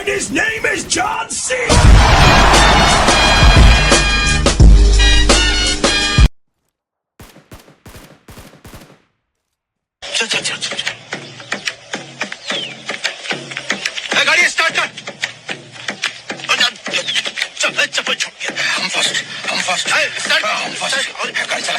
And his name is John C. चल चल चल चल गाड़ी स्टार्ट कर चल चप्पल छूट गया हम फर्स्ट स्टार्ट गाड़ी चला